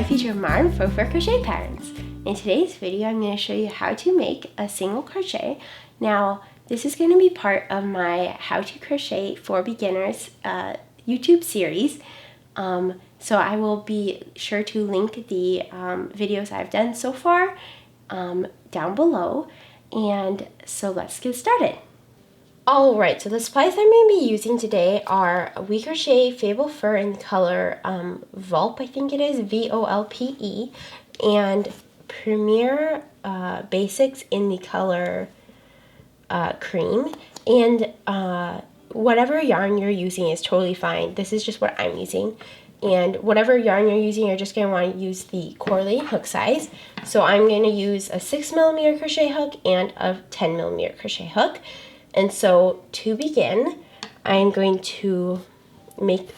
future Marn Faux crochet patterns. In today's video, I'm going to show you how to make a single crochet. Now, this is going to be part of my How to Crochet for Beginners YouTube series. So I will be sure to link the videos I've done so far down below. And so let's get started. Alright, so the supplies I'm going to be using today are We Crochet Fable Fur in the color Volpe, I think it is, V-O-L-P-E, and Premier Basics in the color Cream. And whatever yarn you're using is totally fine. This is just what I'm using. And whatever yarn you're using, you're just going to want to use the correlating hook size. So I'm going to use a 6mm crochet hook and a 10mm crochet hook. And so to begin, I'm going to make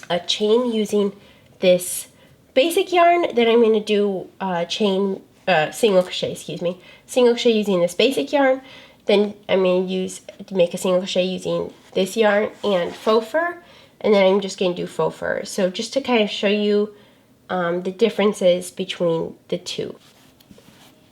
a chain using this basic yarn. Then I'm going to do single crochet, single crochet using this basic yarn. Then I'm going to make a single crochet using this yarn and faux fur. And then I'm just going to do faux fur. So just to kind of show you the differences between the two.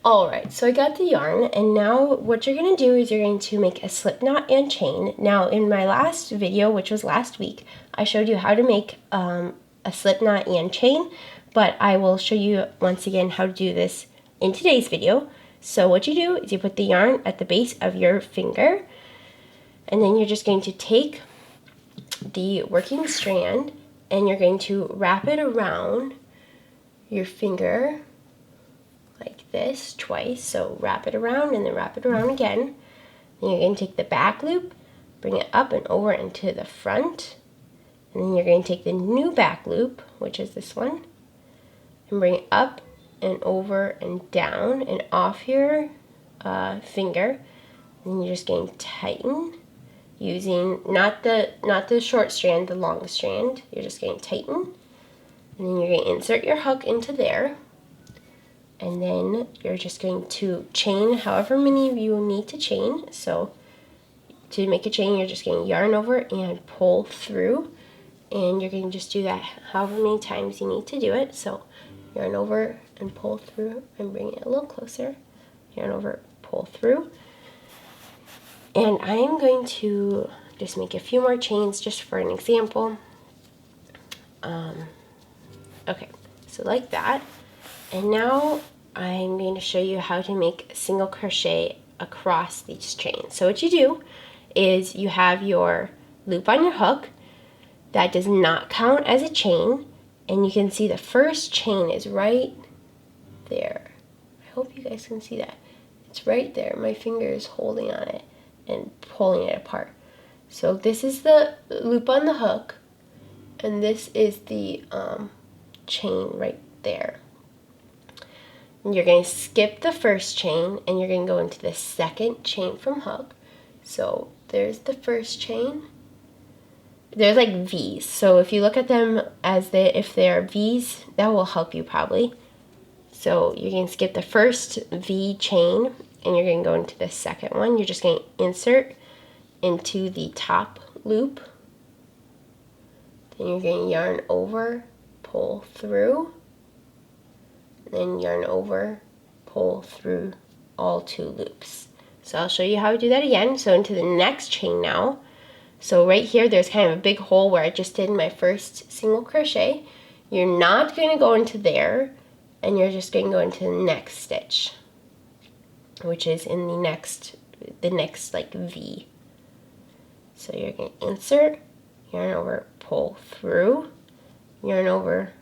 Alright, so I got the yarn, and now what you're going to do is you're going to make a slip knot and chain. Now in my last video, which was last week, I showed you how to make a slip knot and chain, but I will show you once again how to do this in today's video. So what you do is you put the yarn at the base of your finger, and then you're just going to take the working strand and you're going to wrap it around your finger like this twice. So wrap it around and then wrap it around again. Then you're going to take the back loop, bring it up and over into the front, and then you're going to take the new back loop, which is this one, and bring it up and over and down and off your finger. And you're just going to tighten using not the short strand, the long strand. You're just going to tighten, and then you're going to insert your hook into there. And then you're just going to chain however many of you need to chain. So to make a chain, you're just going to yarn over and pull through. And you're going to just do that however many times you need to do it. So yarn over and pull through and bring it a little closer. Yarn over, pull through. And I am going to just make a few more chains just for an example. Okay, so like that. And now I'm going to show you how to make single crochet across these chains. So what you do is you have your loop on your hook. That does not count as a chain. And you can see the first chain is right there. I hope you guys can see that. It's right there. My finger is holding on it and pulling it apart. So this is the loop on the hook. And this is the chain right there. You're going to skip the first chain and you're going to go into the second chain from hook. So there's the first chain. There's like V's. So if you look at them as if they are V's, that will help you probably. So you're going to skip the first V chain and you're going to go into the second one. You're just going to insert into the top loop. Then you're going to yarn over, pull through. Then yarn over, pull through all two loops. So I'll show you how to do that again. So into the next chain now. So right here there's kind of a big hole where I just did my first single crochet. You're not going to go into there, and you're just going to go into the next stitch, which is in the next like V. So you're going to insert, yarn over, pull through, yarn over,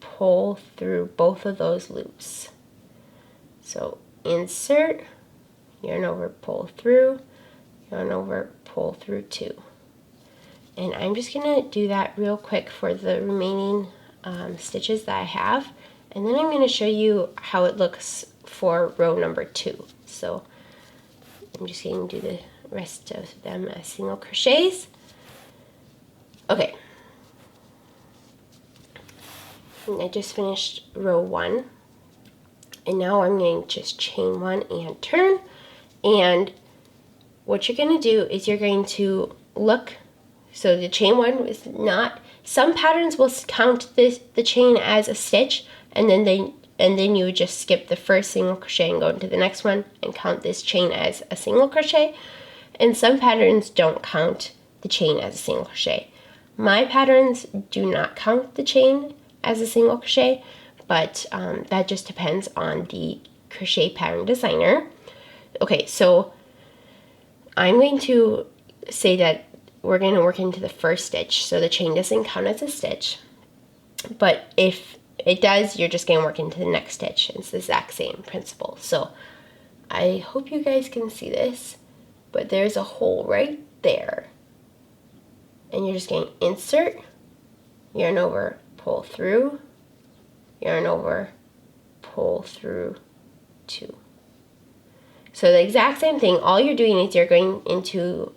pull through both of those loops. So insert, yarn over, pull through, yarn over, pull through two. And I'm just going to do that real quick for the remaining stitches that I have. And then I'm going to show you how it looks for row number 2. So I'm just going to do the rest of them as single crochets. Okay. And I just finished row 1, and now I'm going to just chain 1 and turn. And what you're going to do is you're going to look, so the chain 1 was not Some patterns will count the chain as a stitch, and then you would just skip the first single crochet and go into the next one and count this chain as a single crochet. And some patterns don't count the chain as a single crochet. My patterns do not count the chain as a single crochet, but that just depends on the crochet pattern designer. Okay, so I'm going to say that we're going to work into the first stitch, so the chain doesn't count as a stitch. But if it does, you're just going to work into the next stitch. It's the exact same principle. So I hope you guys can see this, but there's a hole right there. And you're just going to insert, yarn over, pull through, yarn over, pull through 2. So the exact same thing. All you're doing is you're going into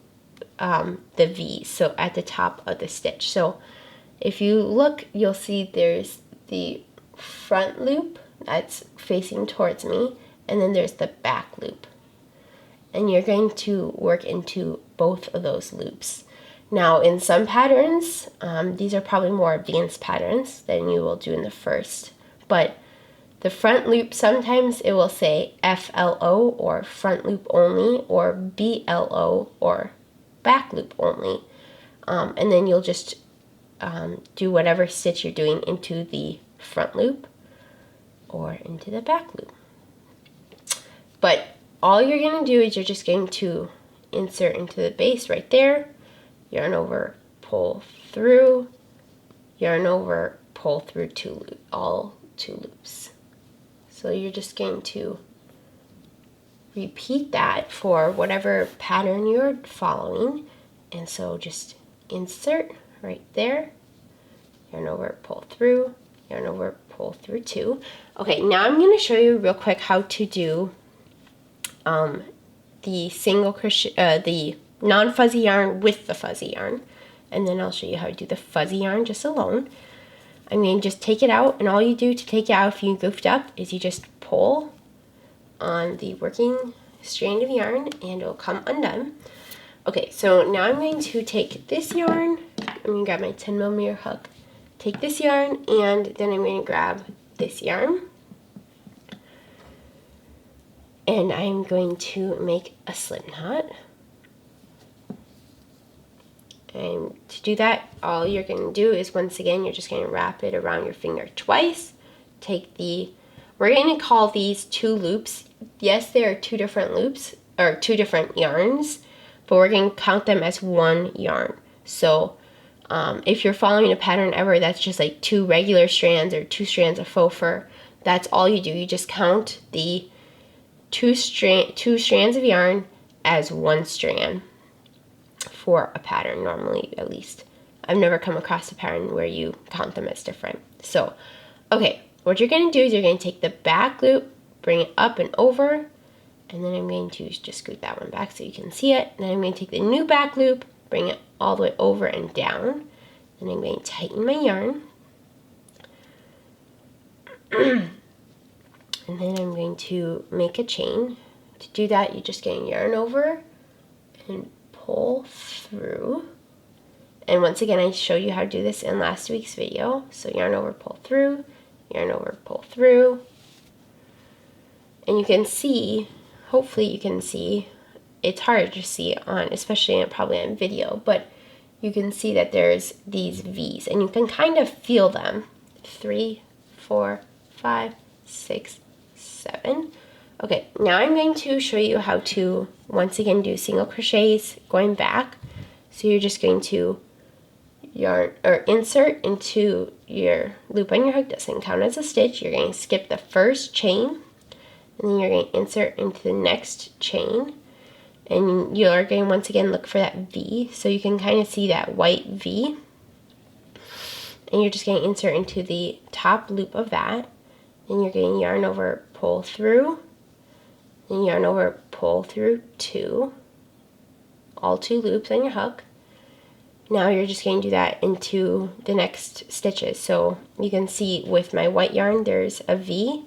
the V, so at the top of the stitch. So if you look, you'll see there's the front loop that's facing towards me, and then there's the back loop. And you're going to work into both of those loops. Now in some patterns, these are probably more advanced patterns than you will do in the first, but the front loop, sometimes it will say FLO or front loop only, or BLO or back loop only. And then you'll just do whatever stitch you're doing into the front loop or into the back loop. But all you're going to do is you're just going to insert into the base right there, yarn over, pull through, yarn over, pull through all two loops. So you're just going to repeat that for whatever pattern you're following. And so just insert right there, yarn over, pull through, yarn over, pull through 2. Okay, now I'm going to show you real quick how to do the single crochet, the non-fuzzy yarn with the fuzzy yarn, and then I'll show you how to do the fuzzy yarn just alone. I mean, just take it out, and all you do to take it out if you goofed up is you just pull on the working strand of yarn and it'll come undone. Okay, so now I'm going to take this yarn, I'm going to grab my 10mm hook, take this yarn, and then I'm going to grab this yarn. And I'm going to make a slip knot. And to do that, all you're going to do is, once again, you're just going to wrap it around your finger twice. We're going to call these 2 loops. Yes, there are 2 different loops, or 2 different yarns, but we're going to count them as 1 yarn. So if you're following a pattern ever that's just like 2 regular strands or 2 strands of faux fur, that's all you do. You just count the 2 strands of yarn as 1 strand for a pattern, normally, at least. I've never come across a pattern where you count them as different. So, okay, what you're going to do is you're going to take the back loop, bring it up and over, and then I'm going to just scoot that one back so you can see it. Then I'm going to take the new back loop, bring it all the way over and down, and I'm going to tighten my yarn. And then I'm going to make a chain. To do that, you're just going to yarn over and pull through. And once again, I showed you how to do this in last week's video. So yarn over, pull through, yarn over, pull through. And you can see, hopefully you can see, it's hard to see on, especially probably on video, but you can see that there's these V's and you can kind of feel them. 3, 4, 5, 6, 7. Okay, now I'm going to show you how to once again do single crochets going back. So you're just going to yarn or insert into your loop on your hook. Doesn't count as a stitch. You're going to skip the first chain, and then you're going to insert into the next chain, and you are going to once again look for that V. So you can kind of see that white V, and you're just going to insert into the top loop of that. Then you're going to yarn over, pull through, then yarn over, pull through 2, all 2 loops on your hook. Now you're just going to do that into the next stitches. So you can see with my white yarn there's a V.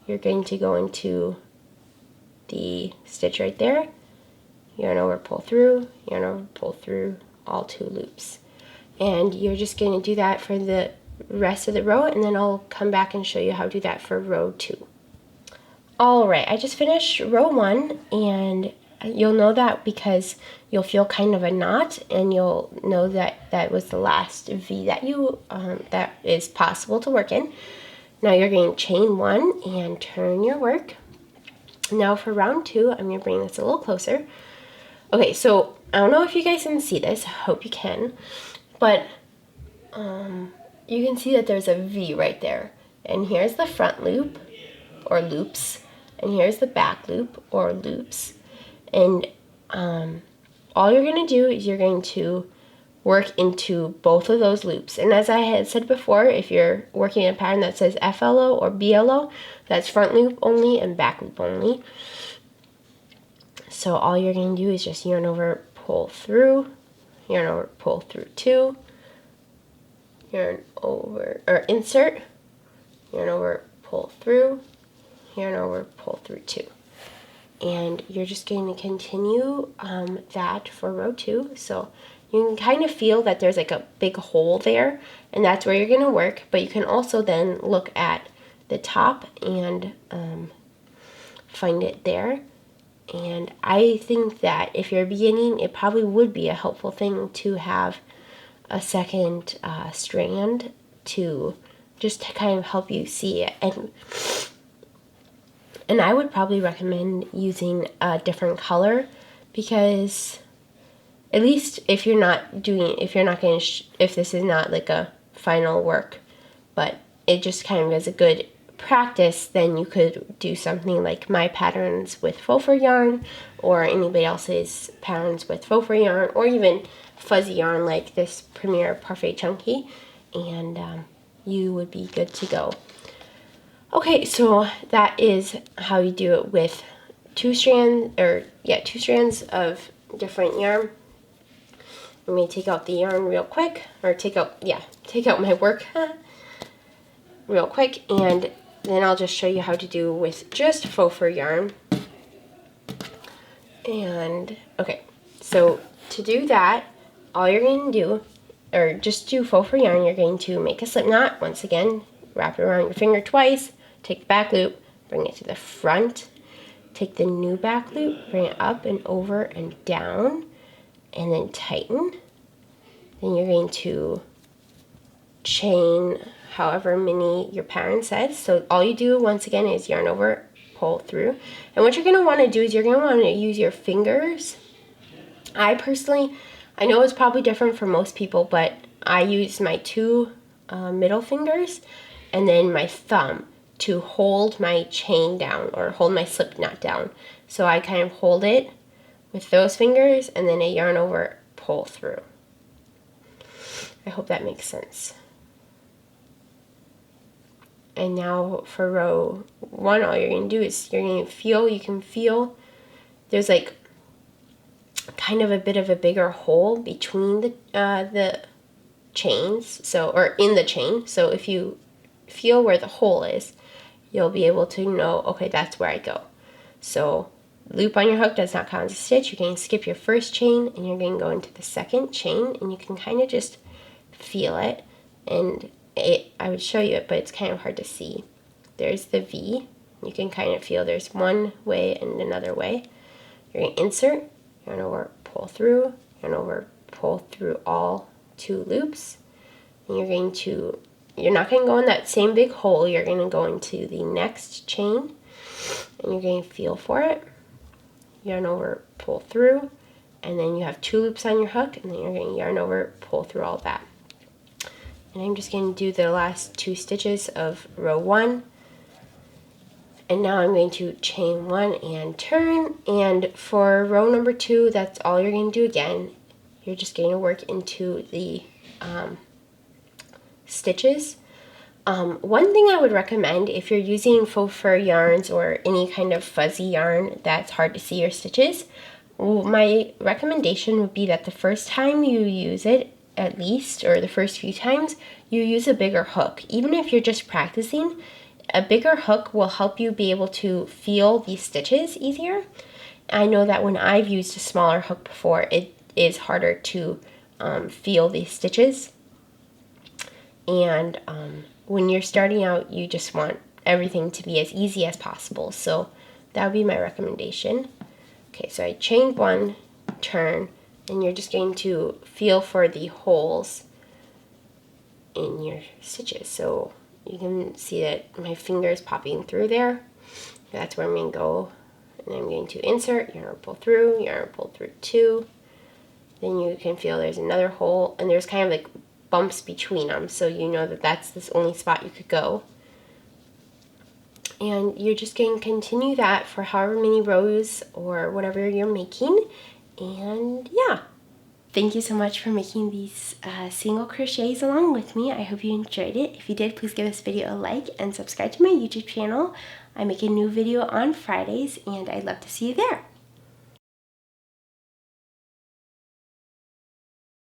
You're going to go into the stitch right there, yarn over, pull through, yarn over, pull through, all 2 loops. And you're just going to do that for the rest of the row, and then I'll come back and show you how to do that for row 2. Alright, I just finished row 1, and you'll know that because you'll feel kind of a knot, and you'll know that that was the last V that that is possible to work in. Now you're going to chain 1 and turn your work. Now for round 2, I'm going to bring this a little closer. Okay, so I don't know if you guys can see this. I hope you can. But you can see that there's a V right there. And here's the front loop, or loops. And here's the back loop, or loops. And all you're going to do is you're going to work into both of those loops. And as I had said before, if you're working in a pattern that says FLO or BLO, that's front loop only and back loop only. So all you're going to do is just yarn over, pull through, yarn over, pull through 2, yarn over, or insert, yarn over, pull through, yarn over, pull through 2. And you're just going to continue that for row 2. So you can kind of feel that there's like a big hole there, and that's where you're going to work. But you can also then look at the top and find it there. And I think that if you're beginning, it probably would be a helpful thing to have a second strand to just to kind of help you see it. And I would probably recommend using a different color, because at least if you're not doing, if this is not like a final work, but it just kind of is a good practice, then you could do something like my patterns with faux fur yarn, or anybody else's patterns with faux fur yarn, or even fuzzy yarn like this Premier Parfait Chunky, and you would be good to go. Okay, so that is how you do it with two strands of different yarn. I'm going to take out the yarn real quick, or take out my work real quick, and then I'll just show you how to do with just faux fur yarn. And okay, so to do that, all you're going to do, or just do faux fur yarn, you're going to make a slip knot. Once again, wrap it around your finger twice, take the back loop, bring it to the front, take the new back loop, bring it up and over and down, and then tighten. Then you're going to chain however many your pattern says. So all you do once again is yarn over, pull through. And what you're going to want to do is you're going to want to use your fingers. I know it's probably different for most people, but I use my two middle fingers and then my thumb to hold my chain down, or hold my slip knot down. So I kind of hold it with those fingers and then I yarn over, pull through. I hope that makes sense. And now for row 1, all you're going to do is you're going to feel, you can feel there's like kind of a bit of a bigger hole between the chains, so, or in the chain. So if you feel where the hole is, you'll be able to know, okay, that's where I go. So loop on your hook does not count as a stitch. You're going to skip your first chain and you're going to go into the second chain, and you can kind of just feel it. And I would show you it, but it's kind of hard to see. There's the V. You can kind of feel there's one way and another way. You're going to insert, yarn over, pull through, yarn over, pull through all 2 loops. And you're not going to go in that same big hole. You're going to go into the next chain, and you're going to feel for it. Yarn over, pull through, and then you have 2 loops on your hook, and then you're going to yarn over, pull through all that. And I'm just going to do the last 2 stitches of row 1. And now I'm going to chain 1 and turn. And for row number 2, that's all you're going to do again. You're just going to work into the stitches. One thing I would recommend if you're using faux fur yarns or any kind of fuzzy yarn that's hard to see your stitches, my recommendation would be that the first time you use it, at least, or the first few times, you use a bigger hook. Even if you're just practicing, a bigger hook will help you be able to feel these stitches easier. I know that when I've used a smaller hook before, it is harder to feel these stitches. And when you're starting out, you just want everything to be as easy as possible. So that would be my recommendation. Okay, so I chained 1, turn, and you're just going to feel for the holes in your stitches. So you can see that my finger is popping through there. That's where I'm going to go. And I'm going to insert, yarn pull through, yarn pull through 2. Then you can feel there's another hole, and there's kind of like bumps between them, so you know that that's the only spot you could go. And you're just going to continue that for however many rows or whatever you're making. And yeah, thank you so much for making these single crochets along with me. I hope you enjoyed it. If you did, please give this video a like and subscribe to my YouTube channel. I make a new video on Fridays, and I'd love to see you there.